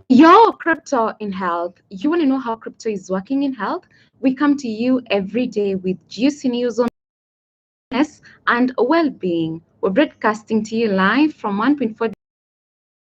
Your crypto in health. You want to know how crypto is working in health? We come to you every day with juicy news on wellness and well-being. We're broadcasting to you live from 1.4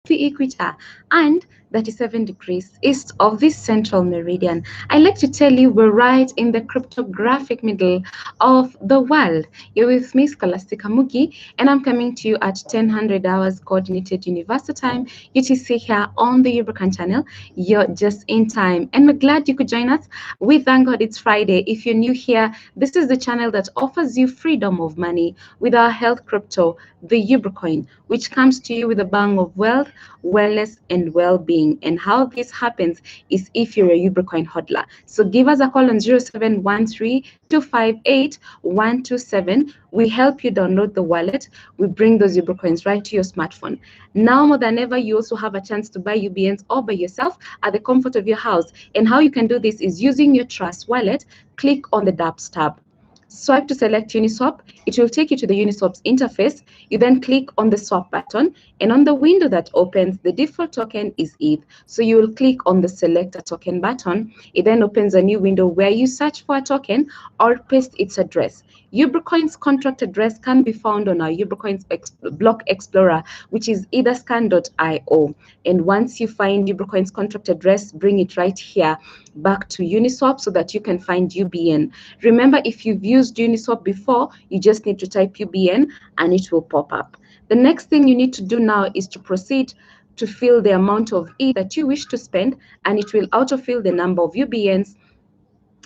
equator and 37 degrees east of this central meridian. I like to tell you we're right in the cryptographic middle of the world. You're with me, Scholastica Mugi, and I'm coming to you at 1000 hours coordinated universal time, UTC, here on the Ubricoin channel. You're just in time, and we're glad you could join us. We thank God it's Friday. If you're new here, this is the channel that offers you freedom of money with our health crypto, the Ubricoin, which comes to you with a bang of wealth, wellness, and well-being. And how this happens is if you're a Ubricoin hodler. So give us a call on 0713-258-127. We help you download the wallet. We bring those Ubricoins right to your smartphone. Now more than ever, you also have a chance to buy UBNs all by yourself at the comfort of your house. And how you can do this is using your Trust wallet. Click on the dApps tab. Swipe to select Uniswap. It will take you to the Uniswap's interface. You then click on the swap button, and on the window that opens, the default token is ETH. So you will click on the select a token button. It then opens a new window where you search for a token or paste its address. Ubricoin's contract address can be found on our Ubricoin's block explorer, which is either scan.io. And once you find Ubricoin's contract address, bring it right here back to Uniswap so that you can find UBN. Remember, if you've used Uniswap before, you just need to type UBN and it will pop up. The next thing you need to do now is to proceed to fill the amount of ETH that you wish to spend, and it will autofill the number of UBNs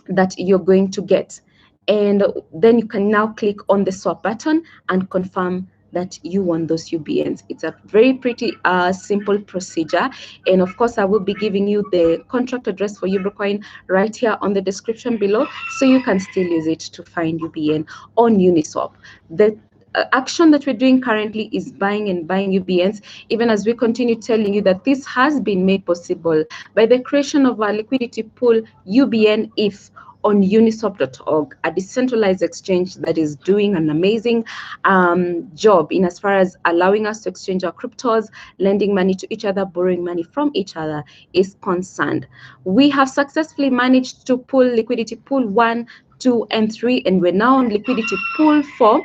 that you're going to get. And then you can now click on the swap button and confirm that you want those UBNs. It's a very pretty simple procedure. And of course, I will be giving you the contract address for Ubricoin right here on the description below, so you can still use it to find UBN on Uniswap. The action that we're doing currently is buying UBNs, even as we continue telling you that this has been made possible by the creation of our liquidity pool, UBN If, on uniswap.org, a decentralized exchange that is doing an amazing job in as far as allowing us to exchange our cryptos, lending money to each other, borrowing money from each other is concerned. We have successfully managed to pull liquidity pool 1, 2, and 3, and we're now on liquidity pool 4.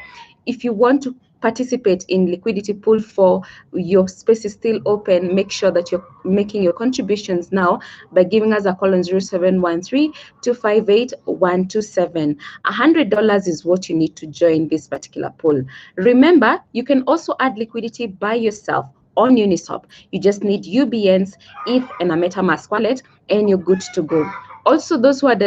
If you want to participate in liquidity pool 4, your space is still open. Make sure that you're making your contributions now by giving us a call on 0713-258-127. $100 is what you need to join this particular pool. Remember, you can also add liquidity by yourself on Uniswap. You just need UBNs, ETH, and a MetaMask wallet, and you're good to go. Also, those who are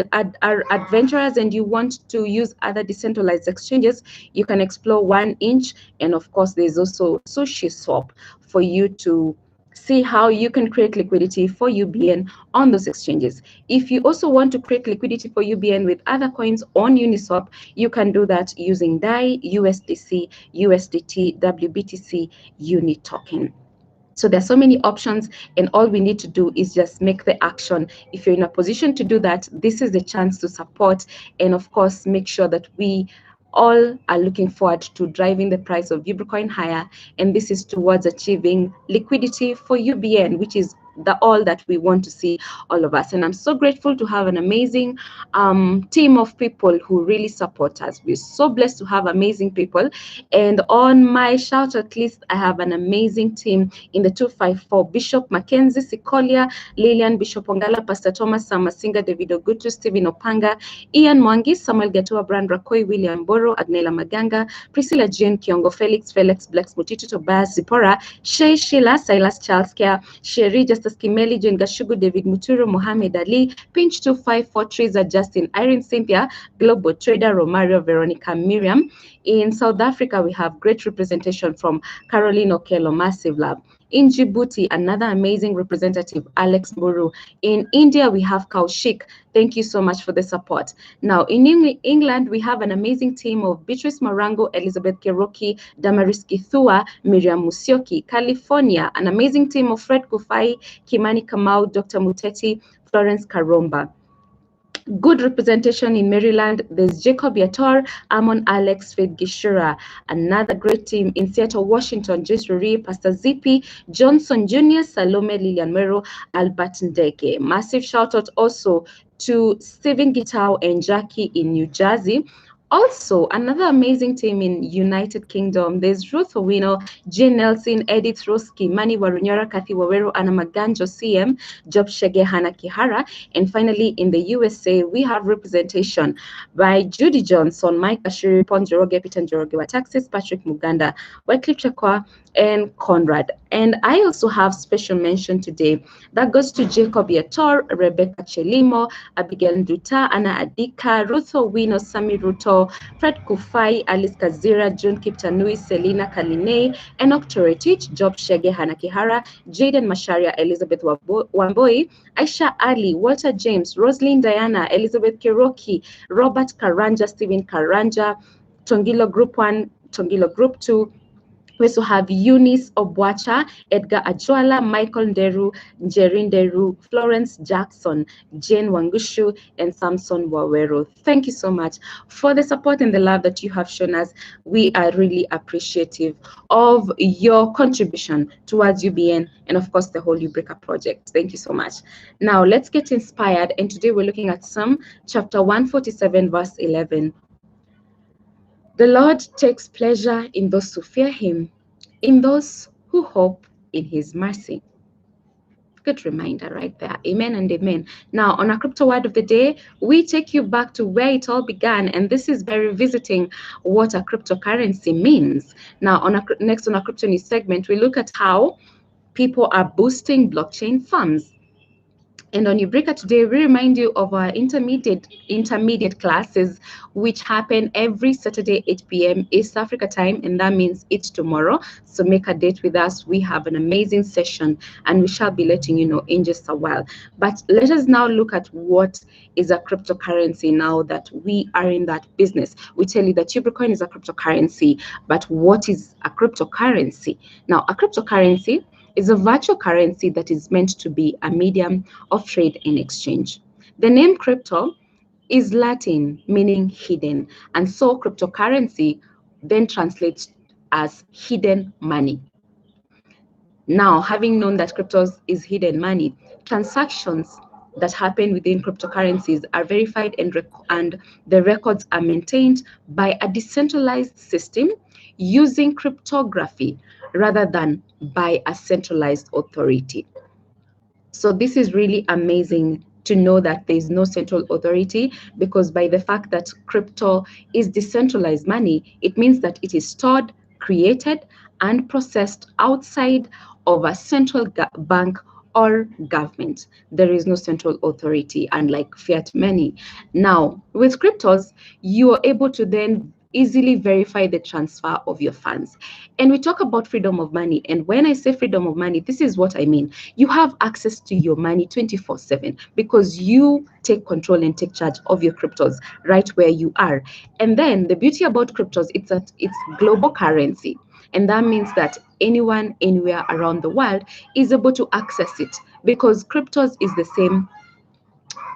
adventurers and you want to use other decentralized exchanges, you can explore 1inch, and of course, there's also SushiSwap for you to see how you can create liquidity for UBN on those exchanges. If you also want to create liquidity for UBN with other coins on Uniswap, you can do that using DAI, USDC, USDT, WBTC, Uni token. So there's so many options, and all we need to do is just make the action. If you're in a position to do that, this is the chance to support, and of course, make sure that we all are looking forward to driving the price of Ubricoin higher, and this is towards achieving liquidity for UBN, which is all that we want to see, all of us. And I'm so grateful to have an amazing team of people who really support us. We're so blessed to have amazing people. And on my shout out list, I have an amazing team in the 254: Bishop Mackenzie Sikolia, Lillian Bishop Ongala, Pastor Thomas Samasinga, David Ogutu, Stephen Opanga, Ian Mwangi, Samuel Gatua, Brand Rakoi, William Boro, Agnella Maganga, Priscilla Jean Kiongo, Felix Blacks, Mutito, Tobias Zipora, Shay Sheila, Silas Charles Care, Sherry, Justice Kimeli, Jane Gashugu, David Muturo, Mohammed Ali, Pinch 254, Teresa, Justin, Irene, Cynthia, Global Trader, Romario, Veronica, Miriam. In South Africa, we have great representation from Caroline Okello, massive love. In Djibouti, another amazing representative, Alex Mburu. In India, we have Kaushik. Thank you so much for the support. Now, in England, we have an amazing team of Beatrice Marango, Elizabeth Keroki, Damaris Kithua, Miriam Musioki. California, an amazing team of Fred Kufai, Kimani Kamau, Dr. Muteti, Florence Karomba. Good representation in Maryland. There's Jacob Yator, Amon Alex, Faith Gishura. Another great team in Seattle, Washington, Joyce Ruri, Pastor Zippy, Johnson Jr., Salome Lilian Mero, Albert Ndeke. Massive shout out also to Steven Gitao and Jackie in New Jersey. Also, another amazing team in United Kingdom. There's Ruth Owino, Jane Nelson, Edith Roski, Mani Warunyara, Kathy Wawero, Anna Maganjo, CM, Job Shege, Hannah Kihara. And finally, in the USA, we have representation by Judy Johnson, Mike Ashiri, Pon Joroge, Peter Njoroge wa Taxis, Patrick Muganda, Wycliffe Chakwa, and Conrad. And I also have special mention today that goes to Jacob Yator, Rebecca Chelimo, Abigail Nduta, Anna Adika, Ruth Owino, Sami Ruto, Fred Kufai, Alice Kazira, June Kiptanui, Selina Kalinei, Enoch Toretich, Job Shege, Hannah Kihara, Jaden Masharia, Elizabeth Wamboi, Aisha Ali, Walter James, Roslyn Diana, Elizabeth Kiroki, Robert Karanja, Stephen Karanja, Tongilo Group 1, Tongilo Group 2, we also have Eunice Obwacha, Edgar Ajwala, Michael Nderu, Njerin Nderu, Florence Jackson, Jane Wangushu, and Samson Wawero. Thank you so much for the support and the love that you have shown us. We are really appreciative of your contribution towards UBN and, of course, the whole Ubrica project. Thank you so much. Now, let's get inspired. And today we're looking at Psalm chapter 147, verse 11. The Lord takes pleasure in those who fear him, in those who hope in his mercy. Good reminder right there. Amen and amen. Now, on our crypto word of the day, we take you back to where it all began, and this is by revisiting what a cryptocurrency means. Now, next on our crypto news segment, we look at how people are boosting blockchain farms. And on Ubrica today, we remind you of our intermediate classes, which happen every Saturday, 8 p.m. East Africa time, and that means it's tomorrow. So make a date with us. We have an amazing session, and we shall be letting you know in just a while. But let us now look at what is a cryptocurrency now that we are in that business. We tell you that Ubricoin is a cryptocurrency, but what is a cryptocurrency? Now, a cryptocurrency is a virtual currency that is meant to be a medium of trade and exchange. The name crypto is Latin, meaning hidden, and so cryptocurrency then translates as hidden money. Now, having known that cryptos is hidden money, transactions that happen within cryptocurrencies are verified and the records are maintained by a decentralized system using cryptography rather than by a centralized authority. So this is really amazing to know that there is no central authority, because by the fact that crypto is decentralized money, it means that it is stored, created, and processed outside of a central bank or government. There is no central authority, unlike fiat money. Now, with cryptos, you are able to then easily verify the transfer of your funds. And we talk about freedom of money. And when I say freedom of money, this is what I mean. You have access to your money 24/7 because you take control and take charge of your cryptos right where you are. And then the beauty about cryptos, it's global currency. And that means that anyone, anywhere around the world is able to access it, because cryptos is the same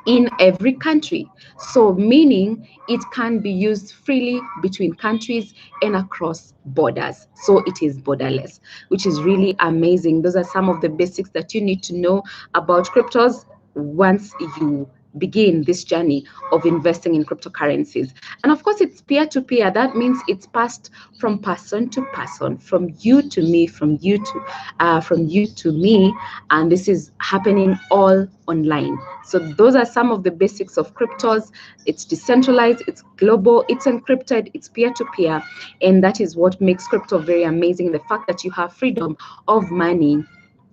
in every country. So meaning it can be used freely between countries and across borders. So it is borderless, which is really amazing. Those are some of the basics that you need to know about cryptos once you begin this journey of investing in cryptocurrencies. And of course, it's peer-to-peer. That means it's passed from person to person, from you to me, from you to me, and this is happening all online. So those are some of the basics of cryptos. It's decentralized, it's global, it's encrypted, it's peer-to-peer, and that is what makes crypto very amazing. The fact that you have freedom of money.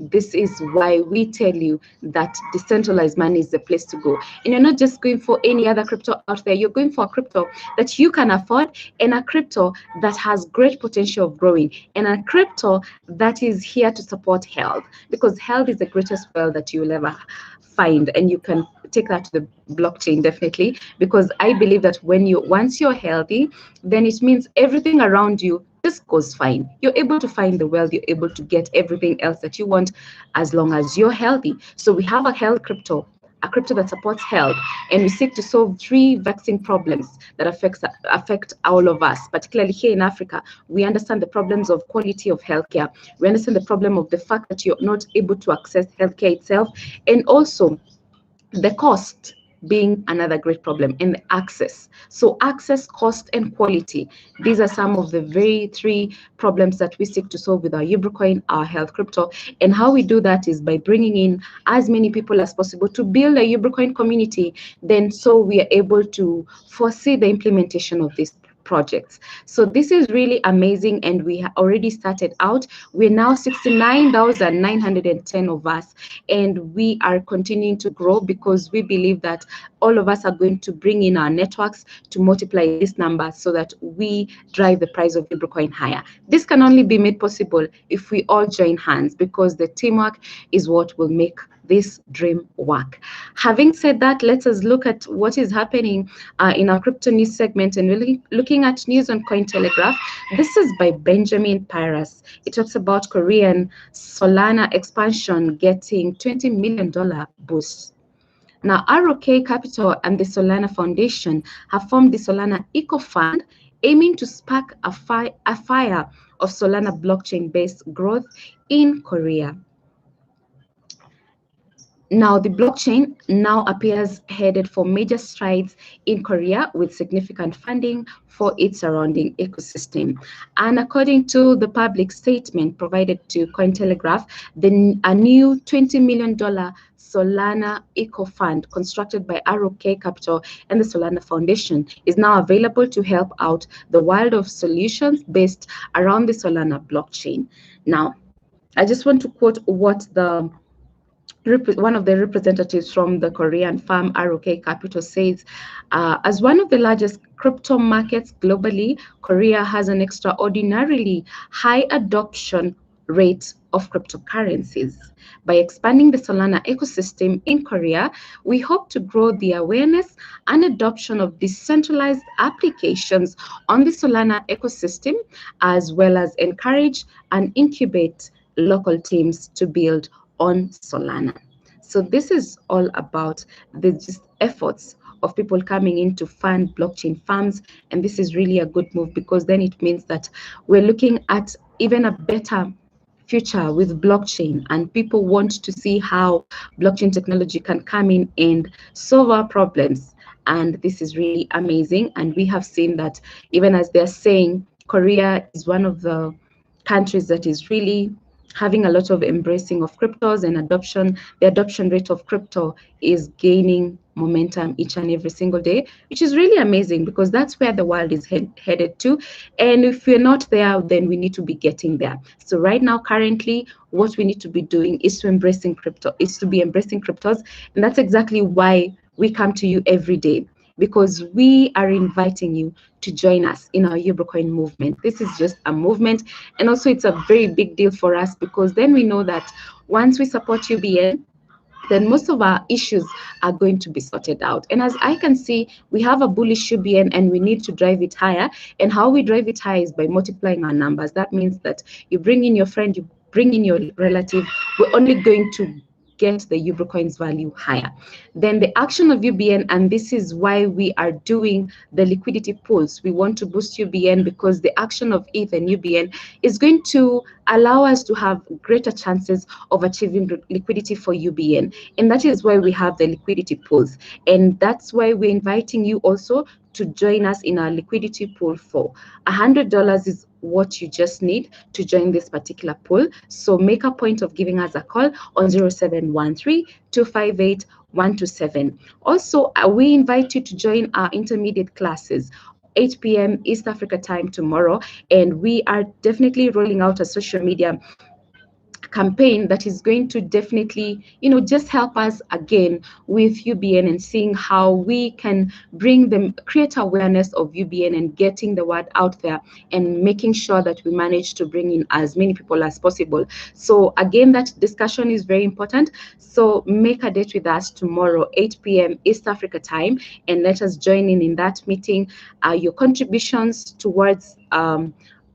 This is why we tell you that decentralized money is the place to go. And you're not just going for any other crypto out there. You're going for a crypto that you can afford, and a crypto that has great potential of growing, and a crypto that is here to support health, because health is the greatest wealth that you'll ever find. And you can take that to the blockchain, definitely, because I believe that once you're healthy, then it means everything around you just goes fine. You're able to find the wealth, you're able to get everything else that you want as long as you're healthy. So we have a health crypto, a crypto that supports health, and we seek to solve 3 vexing problems that affect all of us, particularly here in Africa. We understand the problems of quality of healthcare. We understand the problem of the fact that you're not able to access healthcare itself, and also the cost being another great problem, and the access. So access, cost, and quality. These are some of the very 3 problems that we seek to solve with our Ubricoin, our health crypto. And how we do that is by bringing in as many people as possible to build a Ubricoin community. Then so we are able to foresee the implementation of this projects. So this is really amazing, and we already started out. We're now 69,910 of us, and we are continuing to grow because we believe that all of us are going to bring in our networks to multiply this number so that we drive the price of Ubricoin higher. This can only be made possible if we all join hands, because the teamwork is what will make this dream work. Having said that, let us look at what is happening in our crypto news segment, and we're looking at news on Cointelegraph. This is by Benjamin Pyrus. It talks about Korean Solana expansion getting $20 million boost. Now, ROK Capital and the Solana Foundation have formed the Solana I.C.O Fund, aiming to spark a fire of Solana blockchain-based growth in Korea. Now, the blockchain now appears headed for major strides in Korea, with significant funding for its surrounding ecosystem. And according to the public statement provided to Cointelegraph, a new $20 million Solana I.C.O fund constructed by ROK Capital and the Solana Foundation is now available to help out the world of solutions based around the Solana blockchain. Now, I just want to quote what one of the representatives from the Korean firm ROK Capital says. As one of the largest crypto markets globally, Korea has an extraordinarily high adoption rate of cryptocurrencies. By expanding the Solana ecosystem in Korea, we hope to grow the awareness and adoption of decentralized applications on the Solana ecosystem, as well as encourage and incubate local teams to build on Solana. So this is all about the just efforts of people coming in to fund blockchain farms, and this is really a good move, because then it means that we're looking at even a better future with blockchain, and people want to see how blockchain technology can come in and solve our problems. And this is really amazing, and we have seen that even as they're saying, Korea is one of the countries that is really having a lot of embracing of cryptos and adoption. The adoption rate of crypto is gaining momentum each and every single day, which is really amazing, because that's where the world is headed to. And if we're not there, then we need to be getting there. So right now, currently, what we need to be doing is to be embracing cryptos. And that's exactly why we come to you every day, because we are inviting you to join us in our Ubricoin movement. This is just a movement, and also it's a very big deal for us, because then we know that once we support UBN, then most of our issues are going to be sorted out. And as I can see, we have a bullish UBN and we need to drive it higher. And how we drive it higher is by multiplying our numbers. That means that you bring in your friend, you bring in your relative, we're only going to get the Ubricoins value higher. Then the action of UBN, and this is why we are doing the liquidity pools. We want to boost UBN because the action of ETH and UBN is going to allow us to have greater chances of achieving liquidity for UBN. And that is why we have the liquidity pools. And that's why we're inviting you also to join us in our liquidity pool. For $100 is what you just need to join this particular pool. So make a point of giving us a call on 0713-258-127. Also, we invite you to join our intermediate classes, 8 p.m. East Africa time tomorrow, and we are definitely rolling out a social media campaign that is going to definitely, just help us again with UBN and seeing how we can create awareness of UBN and getting the word out there and making sure that we manage to bring in as many people as possible. So again, that discussion is very important. So make a date with us tomorrow, 8 p.m. East Africa time, and let us join in that meeting. Your contributions towards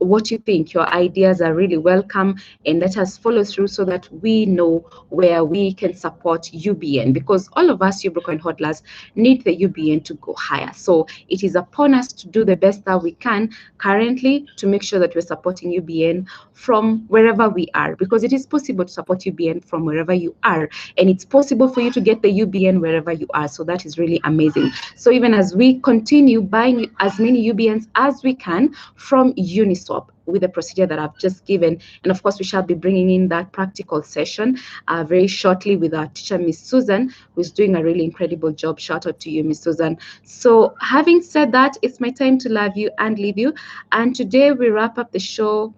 what you think. Your ideas are really welcome, and let us follow through so that we know where we can support UBN, because all of us Ubricoin hodlers need the UBN to go higher. So it is upon us to do the best that we can currently to make sure that we're supporting UBN from wherever we are, because it is possible to support UBN from wherever you are, and it's possible for you to get the UBN wherever you are. So that is really amazing. So even as we continue buying as many UBNs as we can from Uniswap with the procedure that I've just given, and of course we shall be bringing in that practical session very shortly with our teacher, Miss Susan, who's doing a really incredible job. Shout out to you, Miss Susan. So having said that, it's my time to love you and leave you. And today we wrap up the show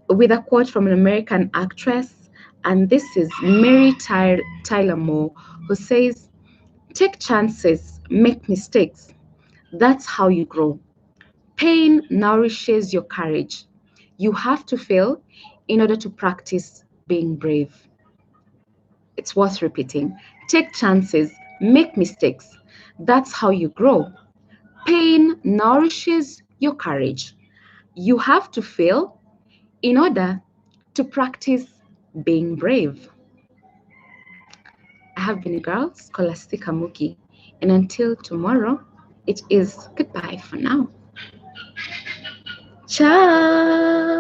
with a quote from an American actress, and this is Mary Tyler Moore, who says, "Take chances, make mistakes. That's how you grow. Pain nourishes your courage. You have to fail in order to practice being brave." It's worth repeating. Take chances, make mistakes. That's how you grow. Pain nourishes your courage. You have to fail in order to practice being brave. I have been a girl, Scholastica Muki, and until tomorrow, it is goodbye for now. Ciao.